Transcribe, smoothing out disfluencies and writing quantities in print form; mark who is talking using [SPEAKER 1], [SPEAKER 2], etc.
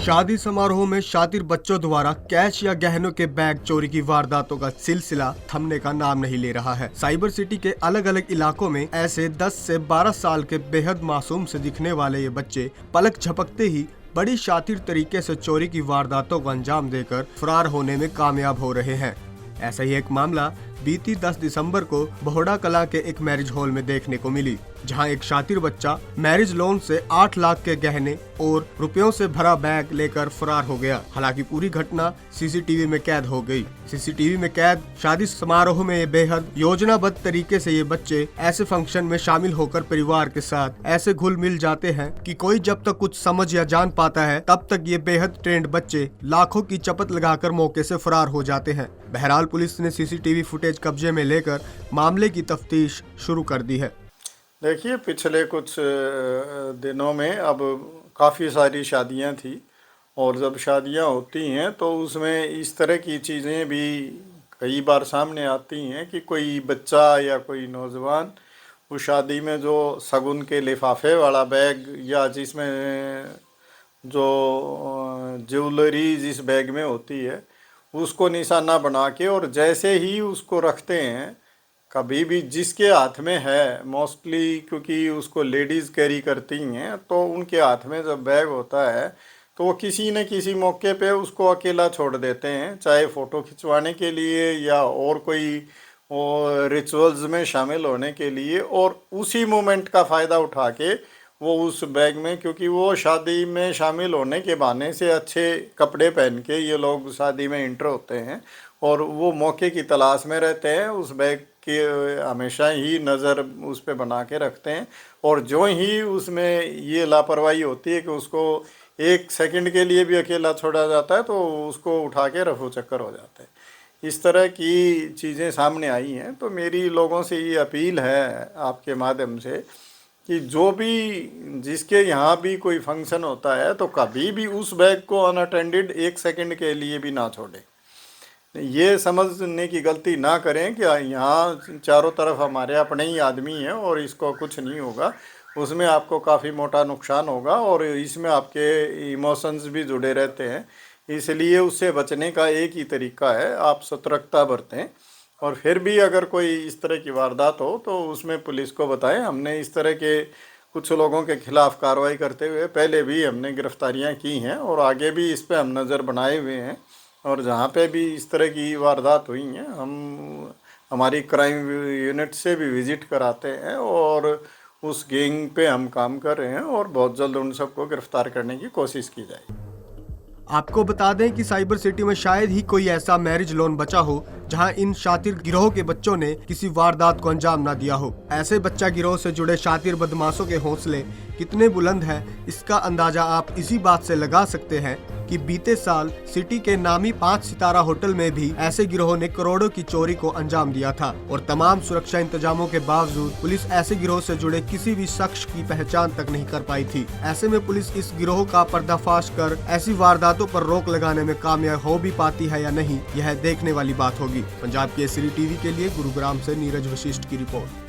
[SPEAKER 1] शादी समारोह में शातिर बच्चों द्वारा कैश या गहनों के बैग चोरी की वारदातों का सिलसिला थमने का नाम नहीं ले रहा है। साइबर सिटी के अलग अलग इलाकों में ऐसे 10 से 12 साल के बेहद मासूम से दिखने वाले ये बच्चे पलक झपकते ही बड़ी शातिर तरीके से चोरी की वारदातों को अंजाम देकर फरार होने में कामयाब हो रहे हैं। ऐसा ही एक मामला बीती 10 दिसंबर को बोहड़ा कला के एक मैरिज हॉल में देखने को मिली, जहां एक शातिर बच्चा मैरिज लोन से 8 लाख के गहने और रुपयों से भरा बैग लेकर फरार हो गया। हालांकि पूरी घटना सीसीटीवी में कैद हो गई। सीसीटीवी में कैद शादी समारोह में ये बेहद योजनाबद्ध तरीके से ये बच्चे ऐसे फंक्शन में शामिल होकर परिवार के साथ ऐसे घुल मिल जाते हैं कि कोई जब तक कुछ समझ या जान पाता है तब तक ये बेहद ट्रेंड बच्चे लाखों की चपत लगाकर मौके से फरार हो जाते हैं। बहरहाल पुलिस ने सीसीटीवी फुटेज कब्जे में लेकर मामले की तफ्तीश शुरू कर दी है।
[SPEAKER 2] देखिए, पिछले कुछ दिनों में अब काफ़ी सारी शादियां थी और जब शादियां होती हैं तो उसमें इस तरह की चीज़ें भी कई बार सामने आती हैं कि कोई बच्चा या कोई नौजवान उस शादी में जो शगुन के लिफाफे वाला बैग या जिसमें जो ज्वेलरी जिस बैग में होती है उसको निशाना बना के और जैसे ही उसको रखते हैं, कभी भी जिसके हाथ में है मोस्टली, क्योंकि उसको लेडीज़ कैरी करती हैं, तो उनके हाथ में जब बैग होता है तो वो किसी न किसी मौके पे उसको अकेला छोड़ देते हैं, चाहे फ़ोटो खिंचवाने के लिए या और कोई रिचुअल्स में शामिल होने के लिए, और उसी मोमेंट का फ़ायदा उठा के वो उस बैग में, क्योंकि वो शादी में शामिल होने के बहाने से अच्छे कपड़े पहन के ये लोग शादी में इंटर होते हैं और वो मौके की तलाश में रहते हैं, उस बैग की हमेशा ही नज़र उस पर बना के रखते हैं, और जो ही उसमें ये लापरवाही होती है कि उसको 1 सेकंड के लिए भी अकेला छोड़ा जाता है तो उसको उठा के रफू चक्कर हो जाते हैं। इस तरह की चीज़ें सामने आई हैं। तो मेरी लोगों से ये अपील है आपके माध्यम से कि जो भी जिसके यहाँ भी कोई फंक्शन होता है तो कभी भी उस बैग को अनअटेंडेड 1 सेकंड के लिए भी ना छोड़ें। ये समझने की गलती ना करें कि यहाँ चारों तरफ हमारे अपने ही आदमी हैं और इसको कुछ नहीं होगा, उसमें आपको काफ़ी मोटा नुकसान होगा और इसमें आपके इमोशंस भी जुड़े रहते हैं। इसलिए उससे बचने का एक ही तरीका है, आप सतर्कता बरतें और फिर भी अगर कोई इस तरह की वारदात हो तो उसमें पुलिस को बताएं। हमने इस तरह के कुछ लोगों के खिलाफ़ कार्रवाई करते हुए पहले भी हमने गिरफ्तारियां की हैं और आगे भी इस पे हम नज़र बनाए हुए हैं, और जहाँ पे भी इस तरह की वारदात हुई हैं हम हमारी क्राइम यूनिट से भी विज़िट कराते हैं और उस गैंग पे हम काम कर रहे हैं और बहुत जल्द उन सबको गिरफ्तार करने की कोशिश की जाएगी।
[SPEAKER 1] आपको बता दें कि साइबर सिटी में शायद ही कोई ऐसा मैरिज लोन बचा हो जहां इन शातिर गिरोह के बच्चों ने किसी वारदात को अंजाम ना दिया हो। ऐसे बच्चा गिरोह से जुड़े शातिर बदमाशों के हौसले कितने बुलंद हैं, इसका अंदाजा आप इसी बात से लगा सकते हैं कि बीते साल सिटी के नामी 5 सितारा होटल में भी ऐसे गिरोह ने करोड़ों की चोरी को अंजाम दिया था और तमाम सुरक्षा इंतजामों के बावजूद पुलिस ऐसे गिरोह से जुड़े किसी भी शख्स की पहचान तक नहीं कर पाई थी। ऐसे में पुलिस इस गिरोह का पर्दाफाश कर ऐसी वारदातों पर रोक लगाने में कामयाब हो भी पाती है या नहीं, यह देखने वाली बात होगी। पंजाब केसरी टीवी के लिए गुरुग्राम से नीरज वशिष्ठ की रिपोर्ट।